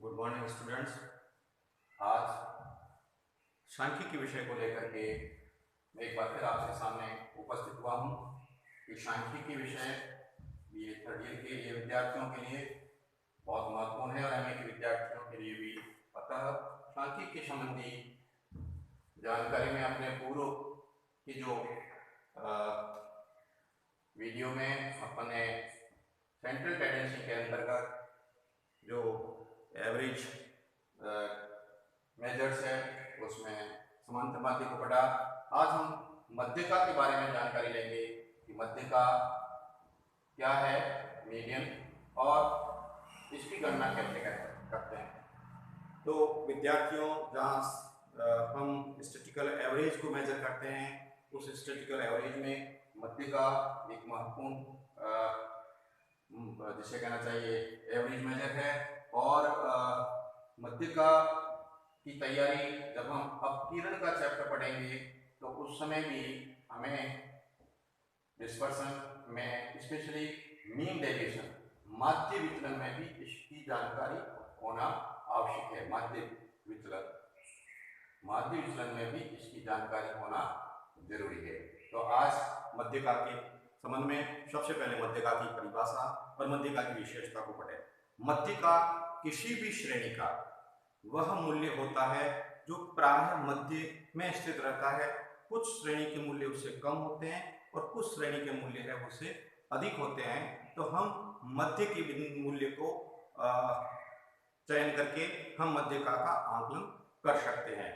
Good morning students. आज सांख्यिकी विषय को लेकर के मैं एक बार फिर आपके सामने उपस्थित हुआ हूँ कि सांख्यिकी विषय ये थर्ड ईयर के लिए विद्यार्थियों के लिए बहुत महत्वपूर्ण है और एमए के विद्यार्थियों के लिए भी। अतः सांख्यिकी संबंधी जानकारी में अपने पूर्व की जो वीडियो में अपने सेंट्रल टेंडेंसी के अंतर्गत जो एवरेज मेजर्स है उसमें समांतरवादी को पढ़ा। आज हम मध्यका के बारे में जानकारी लेंगे कि मध्यका क्या है, मीडियन, और इसकी गणना कैसे करते हैं। तो विद्यार्थियों, जहाँ हम स्टैटिस्टिकल एवरेज को मेजर करते हैं, उस स्टैटिस्टिकल एवरेज में मध्यका एक महत्वपूर्ण जिसे कहना चाहिए एवरेज मेजर है। और मध्यका की तैयारी जब हम अपकीर्ण का चैप्टर पढ़ेंगे तो उस समय भी हमें डिस्पर्सन में, स्पेशली मीन डेविएशन, माध्य विचलन में भी इसकी जानकारी होना आवश्यक है। माध्य विचलन में भी इसकी जानकारी होना जरूरी है। तो आज मध्यका के संबंध में सबसे पहले मध्यका की परिभाषा और मध्यका की विशेषता को पढ़ें। मध्यका किसी भी श्रेणी का वह मूल्य होता है जो प्रायः मध्य में स्थित रहता है। कुछ श्रेणी के मूल्य उससे कम होते हैं और कुछ श्रेणी के मूल्य है उससे अधिक होते हैं। तो हम मध्य के मूल्य को चयन करके हम मध्यका का आकलन कर सकते हैं।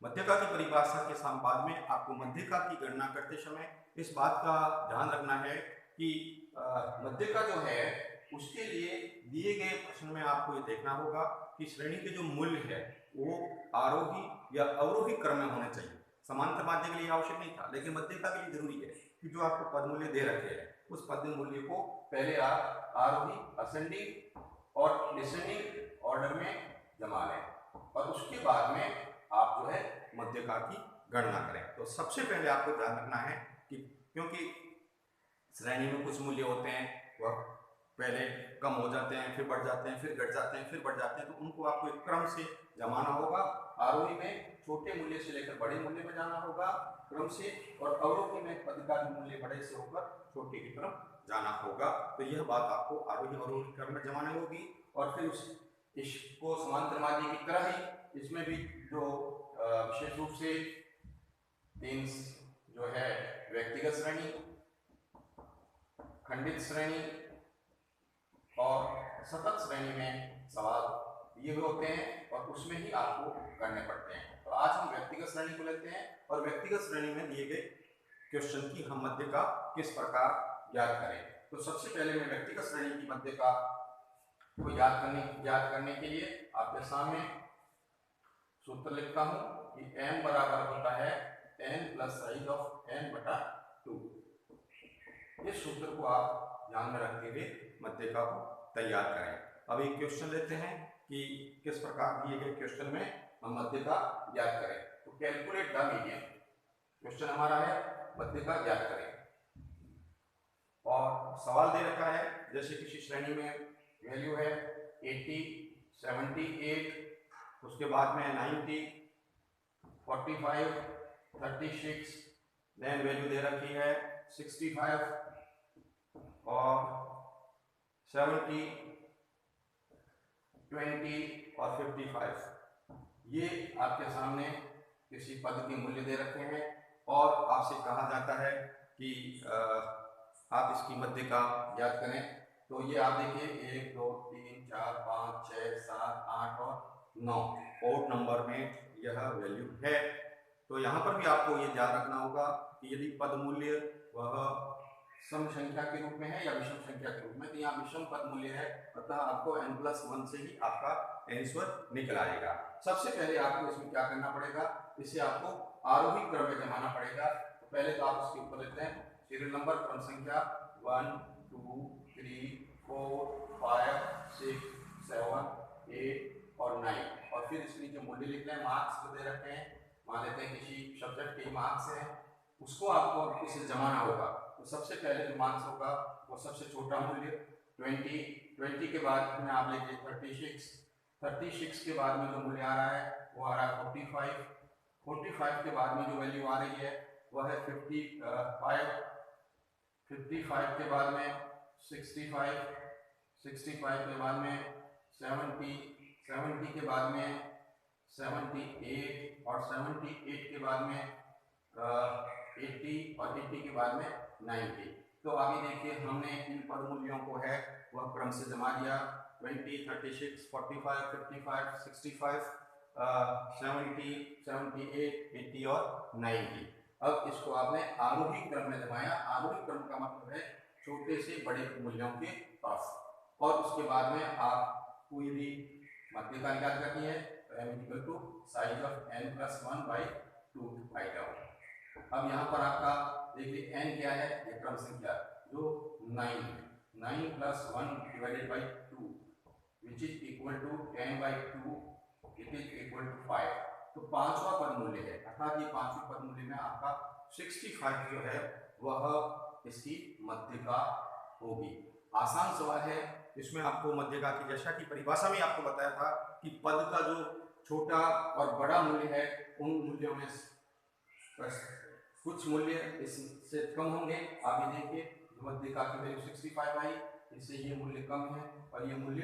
मध्यका की परिभाषा के बाद में आपको मध्यका की गणना करते समय इस बात का ध्यान रखना है कि मध्यका जो है उसके लिए दिए गए प्रश्न में आपको ये देखना होगा कि श्रेणी के जो मूल्य है वो आरोही या अवरोही क्रम में होने चाहिए। समांतर माध्य के लिए आवश्यक नहीं था, लेकिन मध्यका के लिए जरूरी है कि जो आपको पद मूल्य दे रखे हैं उस पद मूल्य को पहले आप आरोही, असेंडिंग और डिसेंडिंग ऑर्डर में जमा लें और उसके बाद में आप जो है मध्यका की गणना करें। तो सबसे पहले आपको ध्यान रखना है कि क्योंकि श्रेणी में कुछ मूल्य होते हैं वह पहले कम हो जाते हैं, फिर बढ़ जाते हैं, फिर घट जाते हैं, फिर बढ़ जाते हैं, तो उनको आपको एक क्रम से जमाना होगा। आरोही में छोटे मूल्य से लेकर बड़े मूल्य में जाना होगा क्रम से, और अवरोही में पद का मूल्य बड़े से होकर छोटे की तरफ जाना होगा। तो यह बात आपको आरोही और अवरोही क्रम में जमानी होगी। और फिर इसको समांतर माध्य की तरह ही इसमें भी जो विशेष रूप से तीन जो है व्यक्तिगत श्रेणी, खंडित श्रेणी और सतत श्रेणी में सवाल ये होते हैं और उसमें ही आपको करने पड़ते हैं। तो आज हम व्यक्तिगत श्रेणी को लेते हैं और व्यक्तिगत श्रेणी में दिए गए क्वेश्चन की हम मध्यका किस प्रकार ज्ञात करें। तो सबसे पहले मैं व्यक्तिगत श्रेणी की मध्यका को ज्ञात करने के लिए आपके सामने सूत्र लिखता हूं कि m बराबर होता है n plus size of n बटा 2। इस सूत्र को आप ध्यान में रखते हुए मध्यका को तैयार करें। अब एक क्वेश्चन लेते हैं कि किस प्रकार दिए गए क्वेश्चन में हम मध्यका ज्ञात करें। तो कैलकुलेट द मीडियन क्वेश्चन हमारा है, मध्यका ज्ञात करें। और सवाल दे रखा है जैसे किसी श्रेणी में वैल्यू है 80, 78, उसके बाद में 90, 45, 36, देन वैल्यू दे रखी है 65 और 70, 20 और 55। ये आपके सामने किसी पद के मूल्य दे रखे हैं और आपसे कहा जाता है कि आप इसकी मध्यका ज्ञात करें। तो ये आप देखिए 1, 2, 3, 4, 5, 6, 7, 8 और 9 ओड नंबर में यह वैल्यू है। तो यहाँ पर भी आपको ये ध्यान रखना होगा कि यदि पद मूल्य वह सम संख्या के रूप में है या विषम संख्या के रूप में, तो यहाँ विषम पद मूल्य है, अतः आपको n+1 से ही आपका आंसर निकल आएगा। सबसे पहले आपको इसमें क्या करना पड़ेगा, इसे आपको आरोही क्रम में जमाना पड़ेगा। तो पहले तो आप इसके ऊपर लेते हैं सीरियल नंबर, क्रम संख्या 1, 2, 3, 4, 5, 6, 7, 8 और 9, और फिर इसके नीचे मूल्य लिख लें। मार्क्स को दे रखते हैं, मान लेते हैं किसी सब्जेक्ट के मार्क्स है, उसको आपको इसे जमाना होगा। तो सबसे पहले जो मार्क्स होगा वो सबसे छोटा मूल्य 20 के बाद में आप लेंगे 36, 36 के बाद में जो मूल्य आ रहा है वो आ रहा है 45। 45 के बाद में जो वैल्यू आ रही है वह है 55। 55 के बाद में 65। 65 के बाद में 70। 70 के बाद में 78 और 78 के बाद में 80 और 80 के बाद में 90। तो आगे देखिए हमने इन पद मूल्यों को है वह क्रम से जमा दिया 20, 36, 45, 55, 65, 70, 78, 80 और 90। अब इसको आपने आरोही क्रम में जमाया। आरोही क्रम का मतलब है छोटे से बड़े मूल्यों के तरफ। और उसके बाद में आपको यदि मध्य का ज्ञात करनी है तो m equal to size of n+1/2 आएगा। अब यहाँ पर आपका देखिए n क्या है, ये क्रम संख्या जो 9 है। 9 + 1 / 2 which is equal to 10/2 it is equal to 5। तो पांचवा पद मूल्य है, अर्थात ये पांचवें पद मूल्य में आपका 65 जो है वह इसकी मध्यका होगी। आसान सवाल है, इसमें आपको मध्यका की जैसा कि परिभाषा में आपको बताया था कि पद का जो छोटा और बड़ा मूल्य है उन मूल्यों में कुछ मूल्य इससे कम होंगे। आगे देखिए मध्यका की वैल्यू 65 आई, इससे ये मूल्य कम है और ये मूल्य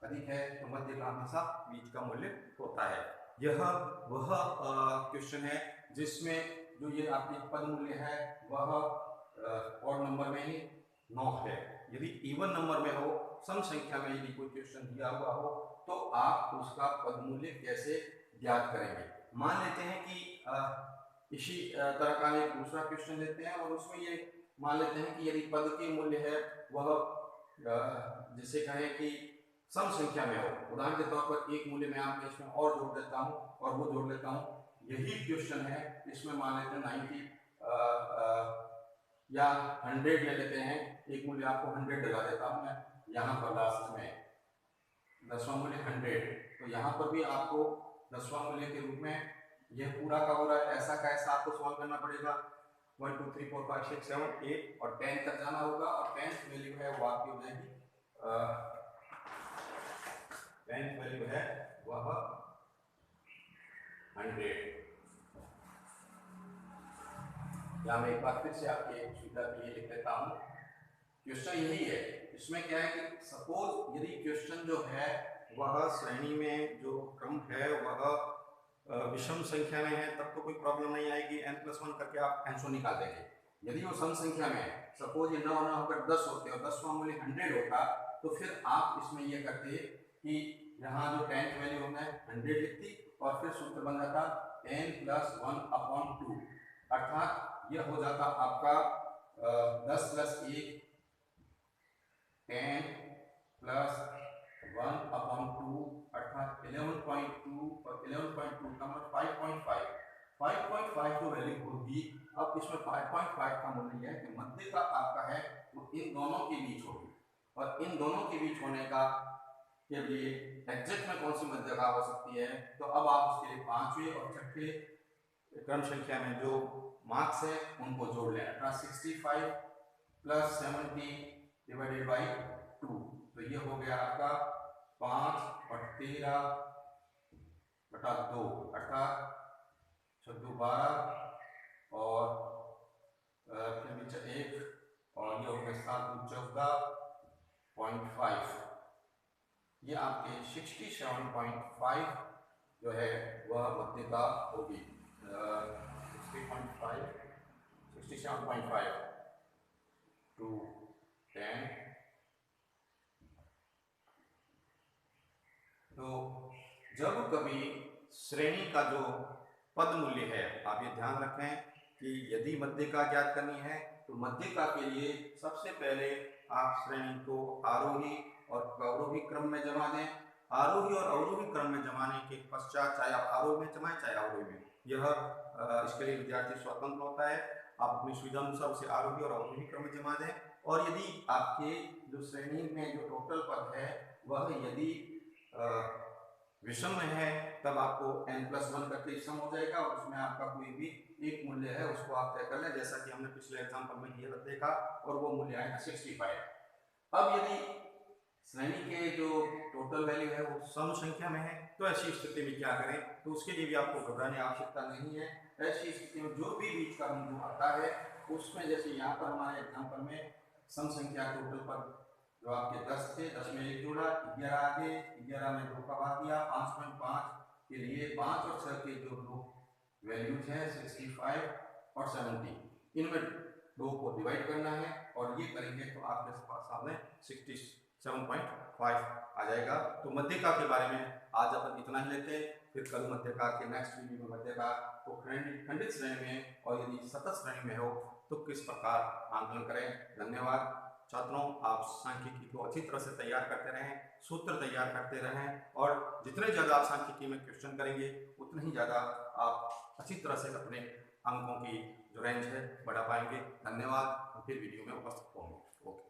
अधिक है, तो मध्यका हमेशा बीच का मूल्य होता है। यह वह क्वेश्चन है जिसमें जो ये आपके पद मूल्य है वह ऑड नंबर में ही 9 है। यदि इवन नंबर में हो, सम संख्या में यदि कोई क्वेश्चन दिया हुआ हो तो आप उसका पद मूल्य कैसे ज्ञात करेंगे। मान लेते हैं कि इसी तरह का एक दूसरा क्वेश्चन लेते हैं और उसमें ये मान लेते हैं कि यदि पद के मूल्य है वह जिसे कहें कि सम संख्या में हो। उदाहरण के तौर पर एक मूल्य में आपके इसमें और जोड़ देता हूँ और वो जोड़ लेता हूँ। यही क्वेश्चन है, इसमें मान लेते हैं 90 या 100 ले लेते हैं। एक मूल्य आपको 100 लगा देता हूँ मैं यहाँ पर लास्ट में, 10वां मूल्य 100। तो यहाँ पर भी आपको 10वां मूल्य के रूप में यह पूरा का पूरा ऐसा का ऐसा आपको सॉल्व करना पड़ेगा। 1 2 3 4 5 6 7 8 और 10 तक जाना होगा और 10th वैल्यू है वो आपकी हो जाएगी 10th वैल्यू है वह 100। या मैं एक बार फिर से आपके सुविधा के लिए लिख देता हूँ। क्वेश्चन यही है, इसमें क्या है कि सपोज यदि क्वेश्चन जो है वह श्रेणी में जो क्रम है वह विषम संख्या में है तब तो कोई प्रॉब्लम नहीं आएगी, n+1 करके आप आंसर निकाल देंगे। यदि वो सम संख्या में है, सपोज ये 9 होकर 10 होते और 10वां मूल्य 100 होता तो फिर आप इसमें ये करते कि यहाँ जो 10th वैल्यू होना है 100 लिखती और फिर सूत्र बन जाता n+1/2, अर्थात यह हो जाता आपका 10 + 1 10 + 1/2 अर्थात 11.2 और 11.2 का मतलब 5.5। 5.5 जो वैल्यू होगी, अब इसमें 5.5 का मूल्य है कि मध्य का आपका है वो इन दोनों के बीच होगी और इन दोनों के बीच होने का के लिए एग्जैक्ट में कौन सी मध्य का हो सकती है। तो अब आप उसके लिए 5वें और 6ठे क्रम संख्या में जो मार्क्स है उनको जोड़ लें, अर्थात 65 + 70 / 2। तो ये हो गया आपका 5 और 13 बटा 2 अर्थात 12 और फिर नीचे 1 और ये हो गया 14.5। ये आपके 67.5 जो है वह मध्यका होगी। 67.5 to 10। तो जब कभी श्रेणी का जो पद मूल्य है, आप ये ध्यान रखें कि यदि मध्यका ज्ञात करनी है तो मध्यका के लिए सबसे पहले आप श्रेणी को आरोही और अवरोही क्रम में जमा दें। आरोही और अवरोही क्रम में जमाने के पश्चात चाहे आप आरोही में जमाएं चाहे अवरोही में, यह इसके लिए विद्यार्थी स्वतंत्र होता है। आप अपनी सुविधा अनुसार उसे आरोही और अवरोही क्रम में जमा दें। और यदि आपके जो श्रेणी में जो टोटल पद है वह यदि विषम में है तब आपको n+1 करके सम हो जाएगा और उसमें आपका कोई भी एक मूल्य है उसको आप तय कर लें, जैसा कि हमने पिछले एग्जाम्पल में किया देखा और वो मूल्य आएगा 65। अब यदि श्रेणी के जो टोटल वैल्यू है वो सम संख्या में है, तो ऐसी स्थिति में क्या करें, तो उसके लिए भी आपको घबराने की आवश्यकता नहीं है। ऐसी स्थिति में जो भी बीच का बिंदु आता है उसमें, जैसे यहाँ पर हमारे एग्जाम्पल में सम संख्या टोटल पर जो आपके 10 थे, 10 में 1 जोड़ा, 11 आगे, 11 में 2 का भाग दिया, 5.5 के लिए 5 और 6 के जो दो वैल्यूज हैं 65 और 70, इनमें 2 को डिवाइड करना है और ये करेंगे तो आपके सामने 67.5 आ जाएगा। तो मध्यका के बारे में आज अपन इतना ही लेते हैं, फिर कल मध्यका के नेक्स्ट वीडियो में मध्यका को खंडित श्रेणी में और यदि सतत श्रेणी में हो तो किस प्रकार आंकलन करें। धन्यवाद छात्रों, आप सांख्यिकी को अच्छी तरह से तैयार करते रहें, सूत्र तैयार करते रहें और जितने ज़्यादा आप सांख्यिकी में क्वेश्चन करेंगे उतने ही ज़्यादा आप अच्छी तरह से अपने अंकों की जो रेंज है बढ़ा पाएंगे। धन्यवाद, फिर वीडियो में उपस्थित होंगे। ओके।